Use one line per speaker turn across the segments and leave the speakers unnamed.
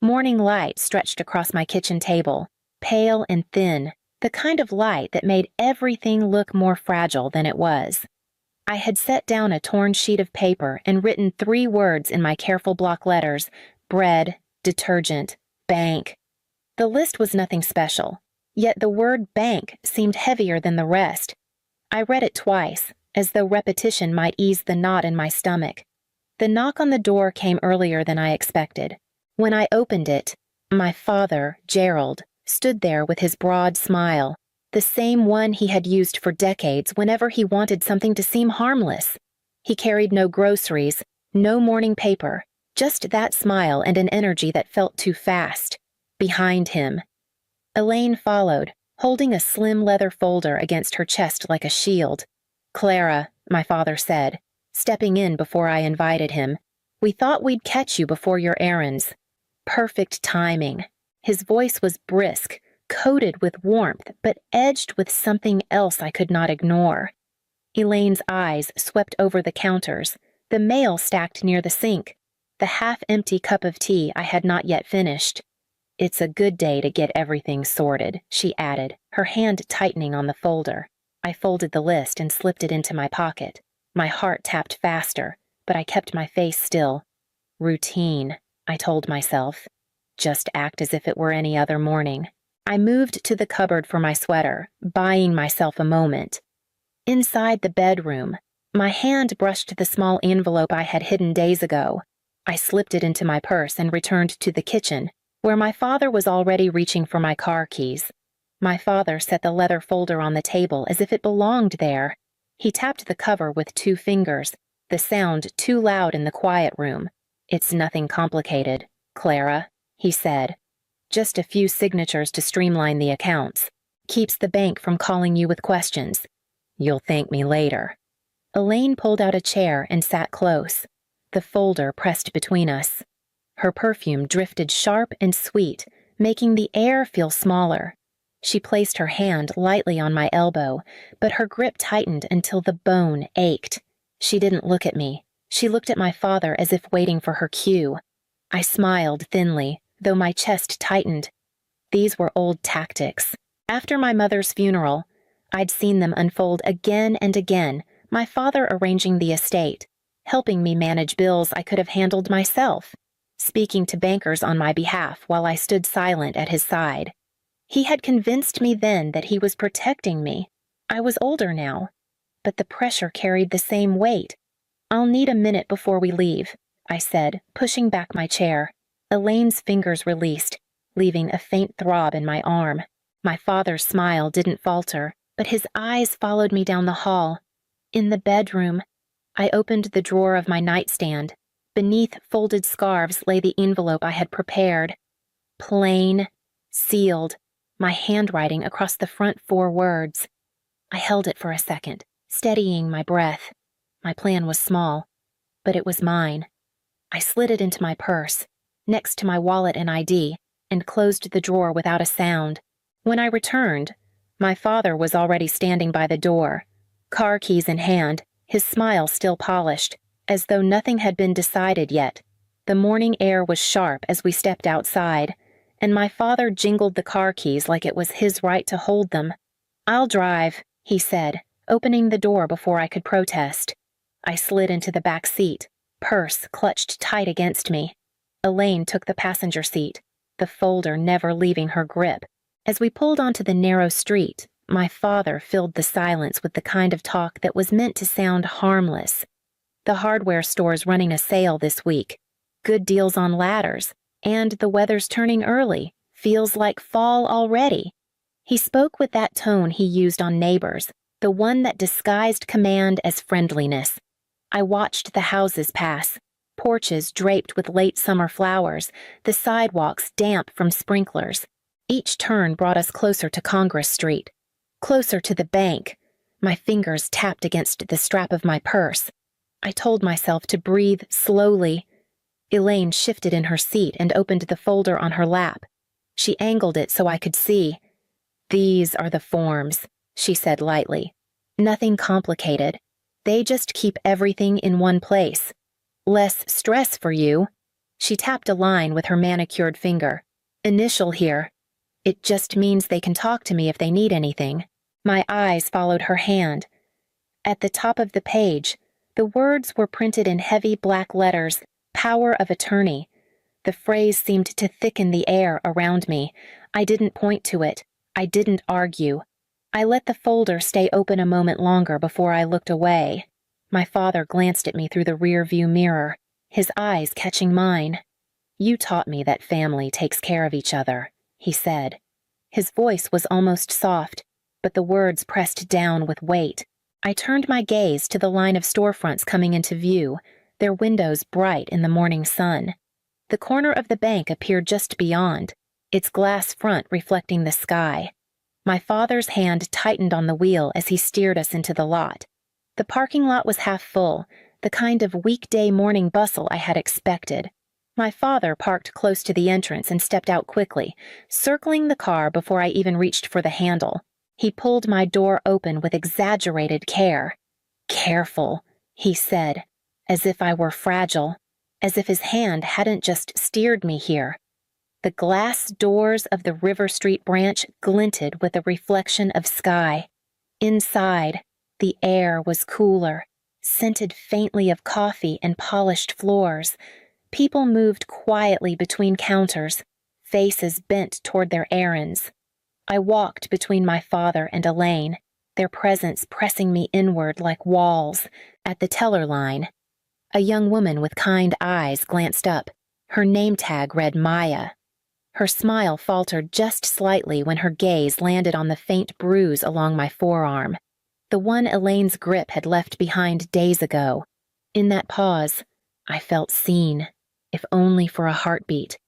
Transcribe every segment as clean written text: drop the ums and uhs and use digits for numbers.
Morning light stretched across my kitchen table, pale and thin, the kind of light that made everything look more fragile than it was. I had set down a torn sheet of paper and written 3 words in my careful block letters: bread, detergent, bank. The list was nothing special, yet the word bank seemed heavier than the rest. I read it twice, as though repetition might ease the knot in my stomach. The knock on the door came earlier than I expected. When I opened it, my father, Gerald, stood there with his broad smile, the same one he had used for decades whenever he wanted something to seem harmless. He carried no groceries, no morning paper, just that smile and an energy that felt too fast. Behind him, Elaine followed, holding a slim leather folder against her chest like a shield. "Clara," my father said, stepping in before I invited him, "we thought we'd catch you before your errands." Perfect timing. His voice was brisk, coated with warmth, but edged with something else I could not ignore. Elaine's eyes swept over the counters, the mail stacked near the sink, the half-empty cup of tea I had not yet finished. "It's a good day to get everything sorted," she added, her hand tightening on the folder. I folded the list and slipped it into my pocket. My heart tapped faster, but I kept my face still. Routine, I told myself. Just act as if it were any other morning. I moved to the cupboard for my sweater, buying myself a moment. Inside the bedroom, my hand brushed the small envelope I had hidden days ago. I slipped it into my purse and returned to the kitchen, where my father was already reaching for my car keys. My father set the leather folder on the table as if it belonged there. He tapped the cover with 2 fingers, the sound too loud in the quiet room. "It's nothing complicated, Clara," he said. "Just a few signatures to streamline the accounts. Keeps the bank from calling you with questions. You'll thank me later." Elaine pulled out a chair and sat close, the folder pressed between us. Her perfume drifted sharp and sweet, making the air feel smaller. She placed her hand lightly on my elbow, but her grip tightened until the bone ached. She didn't look at me. She looked at my father as if waiting for her cue. I smiled thinly, though my chest tightened. These were old tactics. After my mother's funeral, I'd seen them unfold again and again, my father arranging the estate, helping me manage bills I could have handled myself, speaking to bankers on my behalf while I stood silent at his side. He had convinced me then that he was protecting me. I was older now, but the pressure carried the same weight. "I'll need a minute before we leave," I said, pushing back my chair. Elaine's fingers released, leaving a faint throb in my arm. My father's smile didn't falter, but his eyes followed me down the hall. In the bedroom, I opened the drawer of my nightstand. Beneath folded scarves lay the envelope I had prepared. Plain, sealed, my handwriting across the front 4 words. I held it for a second, steadying my breath. My plan was small, but it was mine. I slid it into my purse, next to my wallet and ID, and closed the drawer without a sound. When I returned, my father was already standing by the door, car keys in hand, his smile still polished, as though nothing had been decided yet. The morning air was sharp as we stepped outside, and my father jingled the car keys like it was his right to hold them. "I'll drive," he said, opening the door before I could protest. I slid into the back seat, purse clutched tight against me. Elaine took the passenger seat, the folder never leaving her grip. As we pulled onto the narrow street, my father filled the silence with the kind of talk that was meant to sound harmless. "The hardware store's running a sale this week. Good deals on ladders, and the weather's turning early. Feels like fall already." He spoke with that tone he used on Neighbors, the one that disguised command as friendliness. I watched the houses pass, porches draped with late summer flowers, the sidewalks damp from sprinklers. Each turn brought us closer to Congress Street, closer to the bank. My fingers tapped against the strap of my purse. I told myself to breathe slowly. Elaine shifted in her seat and opened the folder on her lap. She angled it so I could see. "These are the forms," she said lightly. "Nothing complicated. They just keep everything in one place. Less stress for you." She tapped a line with her manicured finger. Initial here. It just means they can talk to me if they need anything. My eyes followed her hand. At the top of the page, the words were printed in heavy black letters, Power of Attorney. The phrase seemed to thicken the air around me. I didn't point to it. I didn't argue. I let the folder stay open a moment longer before I looked away. My father glanced at me through the rear-view mirror, his eyes catching mine. "You taught me that family takes care of each other," he said. His voice was almost soft, but the words pressed down with weight. I turned my gaze to the line of storefronts coming into view, their windows bright in the morning sun. The corner of the bank appeared just beyond, its glass front reflecting the sky. My father's hand tightened on the wheel as he steered us into the lot. The parking lot was half full, the kind of weekday morning bustle I had expected. My father parked close to the entrance and stepped out quickly, circling the car before I even reached for the handle. He pulled my door open with exaggerated care. "Careful," he said, as if I were fragile, as if his hand hadn't just steered me here. The glass doors of the River Street branch glinted with a reflection of sky. Inside, the air was cooler, scented faintly of coffee and polished floors. People moved quietly between counters, faces bent toward their errands. I walked between my father and Elaine, their presence pressing me inward like walls. At the teller line, a young woman with kind eyes glanced up. Her name tag read Maya. Her smile faltered just slightly when her gaze landed on the faint bruise along my forearm, the one Elaine's grip had left behind days ago. In that pause, I felt seen, if only for a heartbeat,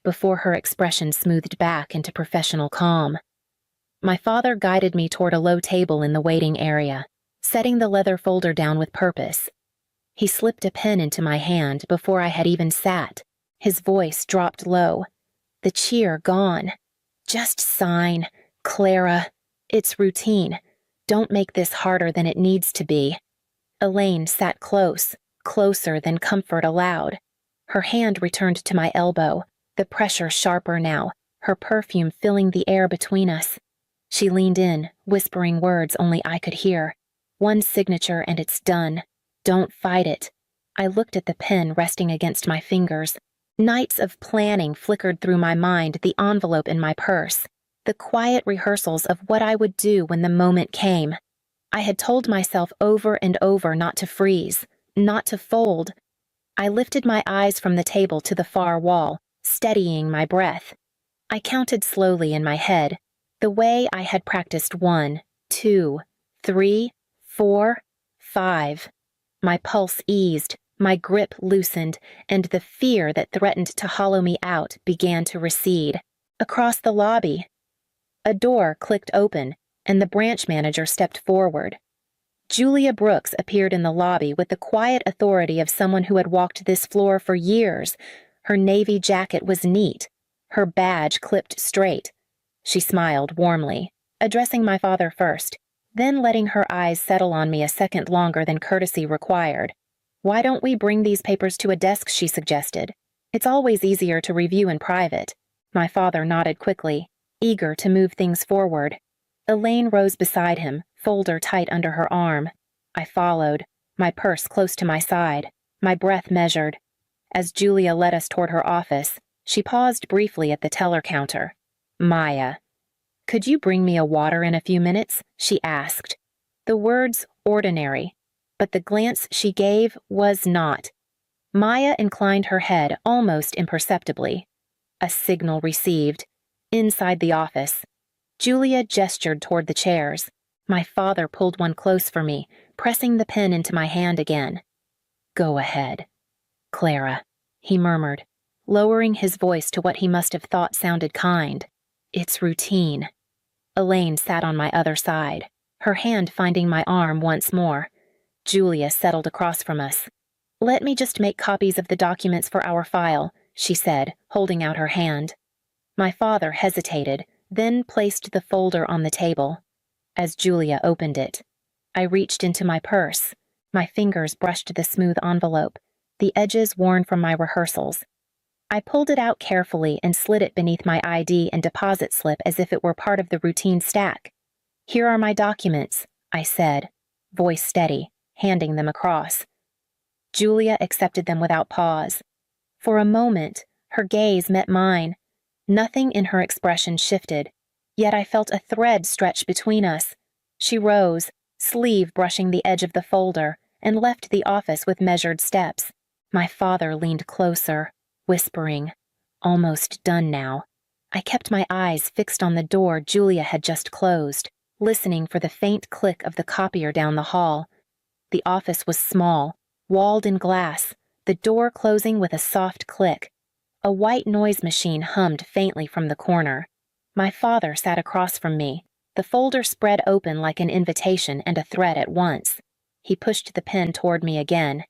before her expression smoothed back into professional calm. My father guided me toward a low table in the waiting area, setting the leather folder down with purpose. He slipped a pen into my hand before I had even sat. His voice dropped low. The cheer gone. "Just sign, Clara. It's routine. Don't make this harder than it needs to be." Elaine sat close, closer than comfort allowed. Her hand returned to my elbow, the pressure sharper now, her perfume filling the air between us. She leaned in, whispering words only I could hear. "One signature and it's done. Don't fight it." I looked at the pen resting against my fingers. Nights of planning flickered through my mind, the envelope in my purse, the quiet rehearsals of what I would do when the moment came. I had told myself over and over not to freeze, not to fold. I lifted my eyes from the table to the far wall, steadying my breath. I counted slowly in my head, the way I had practiced 1, 2, 3, 4, 5. My pulse eased, my grip loosened, and the fear that threatened to hollow me out began to recede. Across the lobby, a door clicked open, and the branch manager stepped forward. Julia Brooks appeared in the lobby with the quiet authority of someone who had walked this floor for years. Her navy jacket was neat, her badge clipped straight. She smiled warmly, addressing my father first, then letting her eyes settle on me a second longer than courtesy required. "Why don't we bring these papers to a desk?" she suggested. "It's always easier to review in private." My father nodded quickly, eager to move things forward. Elaine rose beside him, folder tight under her arm. I followed, my purse close to my side, my breath measured. As Julia led us toward her office, she paused briefly at the teller counter. "Maya, could you bring me a water in a few minutes?" she asked. The words ordinary, but the glance she gave was not. Maya inclined her head almost imperceptibly. A signal received. Inside the office, Julia gestured toward the chairs. My father pulled one close for me, pressing the pen into my hand again. "Go ahead, Clara," he murmured, lowering his voice to what he must have thought sounded kind. "It's routine." Elaine sat on my other side, her hand finding my arm once more. Julia settled across from us. "Let me just make copies of the documents for our file," she said, holding out her hand. My father hesitated, then placed the folder on the table. As Julia opened it, I reached into my purse. My fingers brushed the smooth envelope, the edges worn from my rehearsals. I pulled it out carefully and slid it beneath my ID and deposit slip as if it were part of the routine stack. "Here are my documents," I said, voice steady, handing them across. Julia accepted them without pause. For a moment, her gaze met mine. Nothing in her expression shifted, yet I felt a thread stretch between us. She rose, sleeve brushing the edge of the folder, and left the office with measured steps. My father leaned closer, whispering, "Almost done now." I kept my eyes fixed on the door Julia had just closed, listening for the faint click of the copier down the hall. The office was small, walled in glass, the door closing with a soft click. A white noise machine hummed faintly from the corner. My father sat across from me, the folder spread open like an invitation and a threat at once. He pushed the pen toward me again.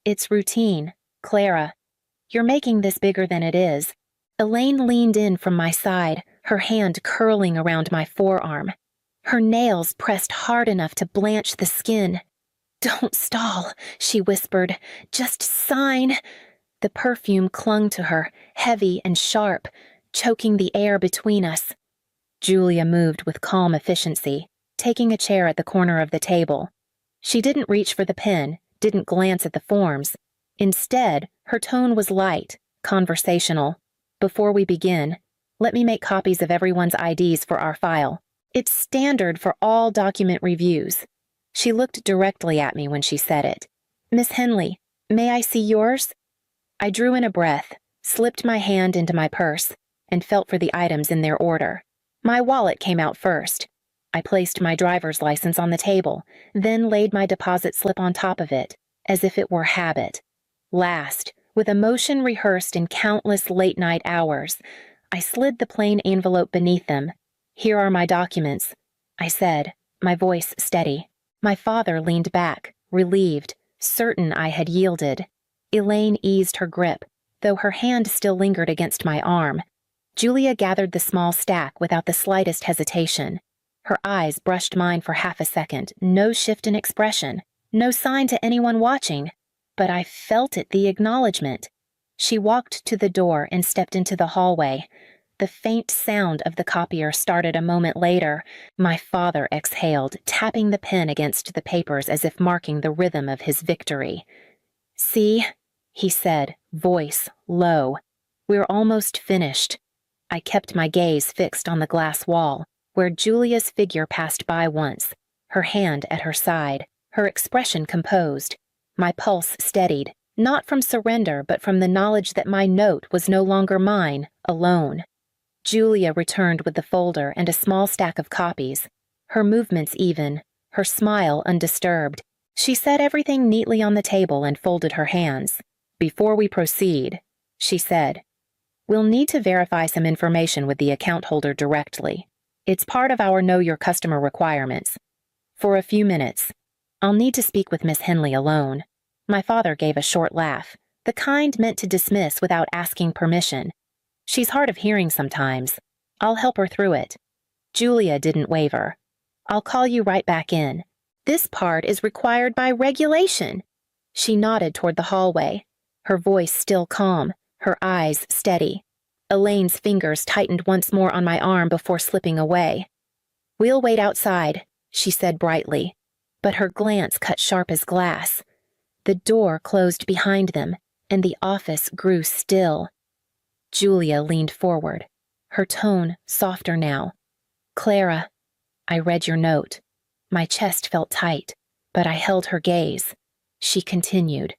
"It's routine, Clara. You're making this bigger than it is." Elaine leaned in from my side, her hand curling around my forearm. Her nails pressed hard enough to blanch the skin. "Don't stall," she whispered. "Just sign." The perfume clung to her, heavy and sharp, choking the air between us. Julia moved with calm efficiency, taking a chair at the corner of the table. She didn't reach for the pen, didn't glance at the forms. Instead, her tone was light, conversational. "Before we begin, let me make copies of everyone's IDs for our file. It's standard for all document reviews." She looked directly at me when she said it. "Miss Henley, may I see yours?" I drew in a breath, slipped my hand into my purse, and felt for the items in their order. My wallet came out first. I placed my driver's license on the table, then laid my deposit slip on top of it, as if it were habit. Last, with a motion rehearsed in countless late-night hours, I slid the plain envelope beneath them. "Here are my documents," I said, my voice steady. My father leaned back, relieved, certain I had yielded. Elaine eased her grip, though her hand still lingered against my arm. Julia gathered the small stack without the slightest hesitation. Her eyes brushed mine for half a second, no shift in expression, no sign to anyone watching. But I felt it, the acknowledgement. She walked to the door and stepped into the hallway. The faint sound of the copier started a moment later. My father exhaled, tapping the pen against the papers as if marking the rhythm of his victory. "See?" he said, voice low. "We're almost finished." I kept my gaze fixed on the glass wall, where Julia's figure passed by once, her hand at her side, her expression composed. My pulse steadied, not from surrender but from the knowledge that my note was no longer mine, alone. Julia returned with the folder and a small stack of copies, her movements even, her smile undisturbed. She set everything neatly on the table and folded her hands. "Before we proceed," she said, "we'll need to verify some information with the account holder directly. It's part of our Know Your Customer requirements. For a few minutes, I'll need to speak with Miss Henley alone." My father gave a short laugh, the kind meant to dismiss without asking permission. "She's hard of hearing sometimes. I'll help her through it." Julia didn't waver. "I'll call you right back in. This part is required by regulation." She nodded toward the hallway, her voice still calm, her eyes steady. Elaine's fingers tightened once more on my arm before slipping away. "We'll wait outside," she said brightly, but her glance cut sharp as glass. The door closed behind them, and the office grew still. Julia leaned forward, her tone softer now. "Clara, I read your note." My chest felt tight, but I held her gaze. She continued,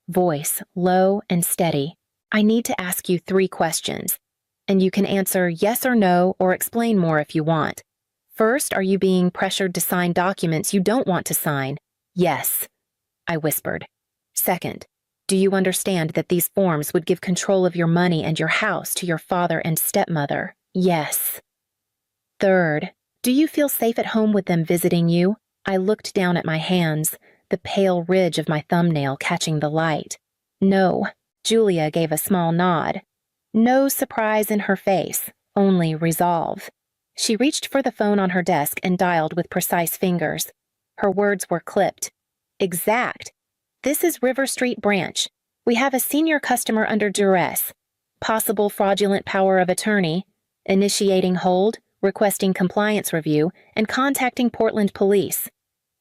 voice low and steady. "I need to ask you 3 questions, and you can answer yes or no or explain more if you want. First, are you being pressured to sign documents you don't want to sign?" "Yes," I whispered. "Second, do you understand that these forms would give control of your money and your house to your father and stepmother?" "Yes." "Third, do you feel safe at home with them visiting you?" I looked down at my hands, the pale ridge of my thumbnail catching the light. "No." Julia gave a small nod. No surprise in her face, only resolve. She reached for the phone on her desk and dialed with precise fingers. Her words were clipped. "Exact. This is River Street Branch. We have a senior customer under duress. possible fraudulent power of attorney, initiating hold, requesting compliance review, and contacting Portland police.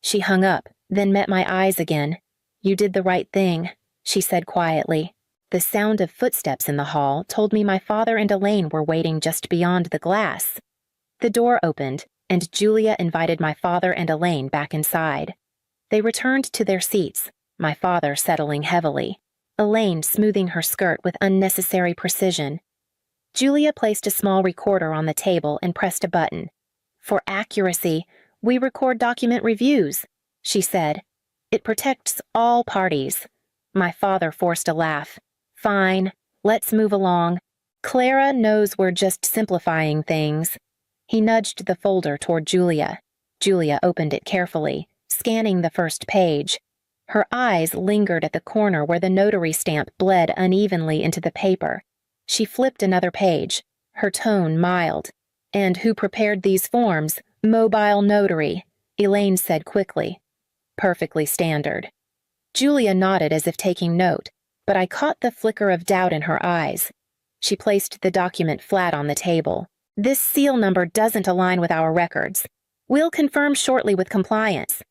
She hung up, then met my eyes again. "You did the right thing," she said quietly. The sound of footsteps in the hall told me my father and Elaine were waiting just beyond the glass. The door opened, and Julia invited my father and Elaine back inside. They returned to their seats, my father settling heavily, Elaine smoothing her skirt with unnecessary precision. Julia placed a small recorder on the table and pressed a button. "For accuracy, we record document reviews," she said. "It protects all parties." My father forced a laugh. "Fine, let's move along. Clara knows we're just simplifying things." He nudged the folder toward Julia. Julia opened it carefully, scanning the first page. Her eyes lingered at the corner where the notary stamp bled unevenly into the paper. She flipped another page, her tone mild. "And who prepared these forms? Mobile notary," Elaine said quickly. "Perfectly standard." Julia nodded as if taking note, but I caught the flicker of doubt in her eyes. She placed the document flat on the table. "This seal number doesn't align with our records. We'll confirm shortly with compliance."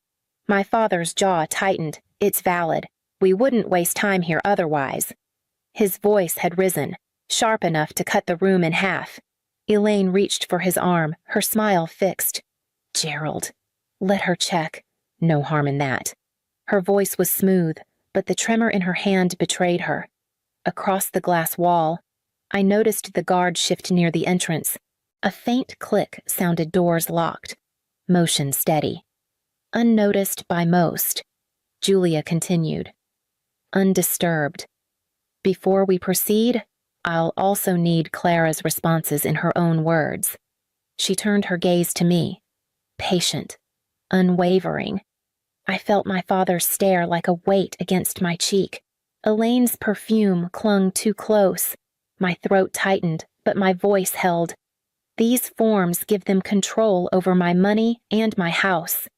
My father's jaw tightened. "It's valid. We wouldn't waste time here otherwise." His voice had risen, sharp enough to cut the room in half. Elaine reached for his arm, her smile fixed. "Gerald, let her check. No harm in that." Her voice was smooth, but the tremor in her hand betrayed her. Across the glass wall, I noticed the guard shift near the entrance. A faint click sounded doors locked. Motion steady. Unnoticed by most. Julia continued. "Undisturbed. Before we proceed, I'll also need Clara's responses in her own words." She turned her gaze to me. Patient. Unwavering. I felt my father's stare like a weight against my cheek. Elaine's perfume clung too close. My throat tightened, but my voice held. "These forms give them control over my money and my house."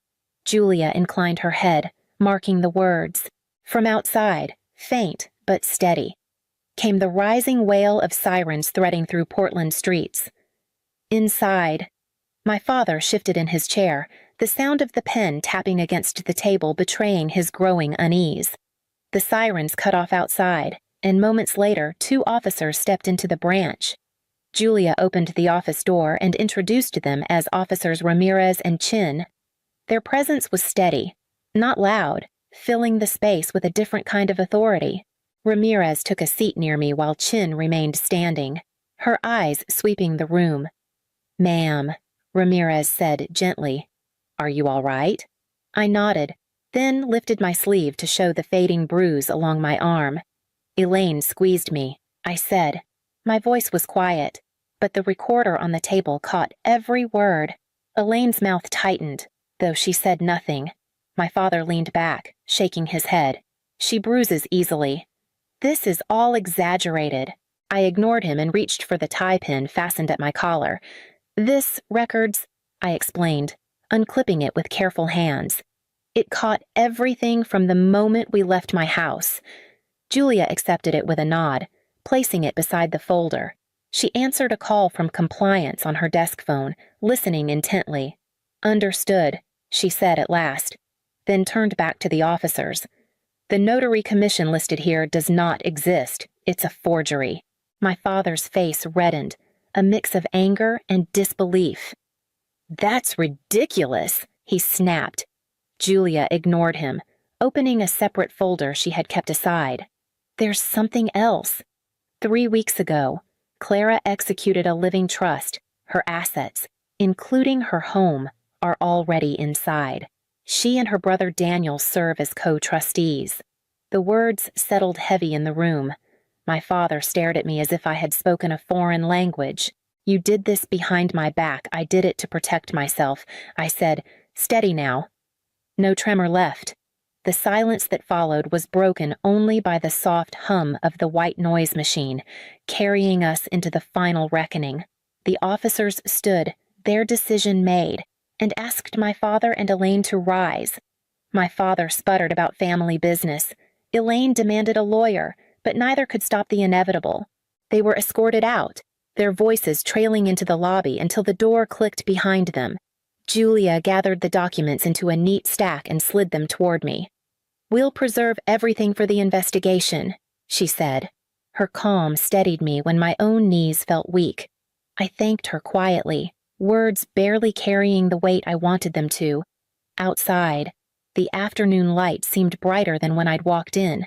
Julia inclined her head, marking the words. From outside, faint but steady, came the rising wail of sirens threading through Portland streets. Inside, my father shifted in his chair, the sound of the pen tapping against the table betraying his growing unease. The sirens cut off outside, and moments later 2 officers stepped into the branch. Julia opened the office door and introduced them as Officers Ramirez and Chin. Their presence was steady, not loud, filling the space with a different kind of authority. Ramirez took a seat near me while Chin remained standing, her eyes sweeping the room. "Ma'am," Ramirez said gently. "Are you all right?" I nodded, then lifted my sleeve to show the fading bruise along my arm. "Elaine squeezed me," I said. My voice was quiet, but the recorder on the table caught every word. Elaine's mouth tightened, though she said nothing. My father leaned back, shaking his head. "She bruises easily." "This is all exaggerated." I ignored him and reached for the tie pin fastened at my collar. "This records," I explained, unclipping it with careful hands. "It caught everything from the moment we left my house." Julia accepted it with a nod, placing it beside the folder. She answered a call from compliance on her desk phone, listening intently. "Understood," she said at last, then turned back to the officers. "The notary commission listed here does not exist. It's a forgery." My father's face reddened, a mix of anger and disbelief. "That's ridiculous," he snapped. Julia ignored him, opening a separate folder she had kept aside. "There's something else. 3 weeks ago, Clara executed a living trust. Her assets, including her home, are already inside. She and her brother Daniel serve as co-trustees." The words settled heavy in the room. My father stared at me as if I had spoken a foreign language. "You did this behind my back. I did it to protect myself," I said. "Steady now." No tremor left. The silence that followed was broken only by the soft hum of the white noise machine, carrying us into the final reckoning. The officers stood, their decision made, and asked my father and Elaine to rise. My father sputtered about family business. Elaine demanded a lawyer, but neither could stop the inevitable. They were escorted out, their voices trailing into the lobby until the door clicked behind them. Julia gathered the documents into a neat stack and slid them toward me. "We'll preserve everything for the investigation," she said. Her calm steadied me when my own knees felt weak. I thanked her quietly, words barely carrying the weight I wanted them to. Outside, the afternoon light seemed brighter than when I'd walked in.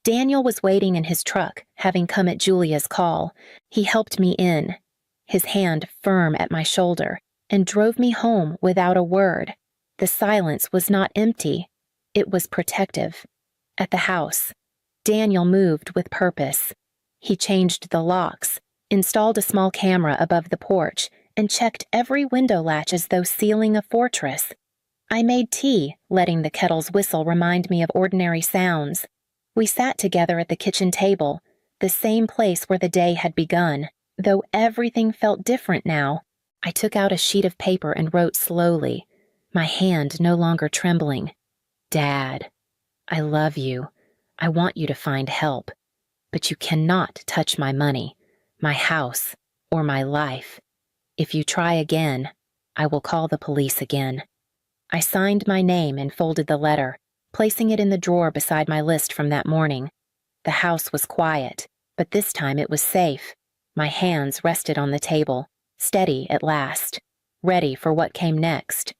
Daniel was waiting in his truck, having come at Julia's call. He helped me in, his hand firm at my shoulder, and drove me home without a word. The silence was not empty. It was protective. At the house, Daniel moved with purpose. He changed the locks, installed a small camera above the porch, and checked every window latch as though sealing a fortress. I made tea, letting the kettle's whistle remind me of ordinary sounds. We sat together at the kitchen table, the same place where the day had begun, though everything felt different now. I took out a sheet of paper and wrote slowly, my hand no longer trembling. "Dad, I love you. I want you to find help. But you cannot touch my money, my house, or my life. If you try again, I will call the police again." I signed my name and folded the letter, placing it in the drawer beside my list from that morning. The house was quiet, but this time it was safe. My hands rested on the table, steady at last, ready for what came next.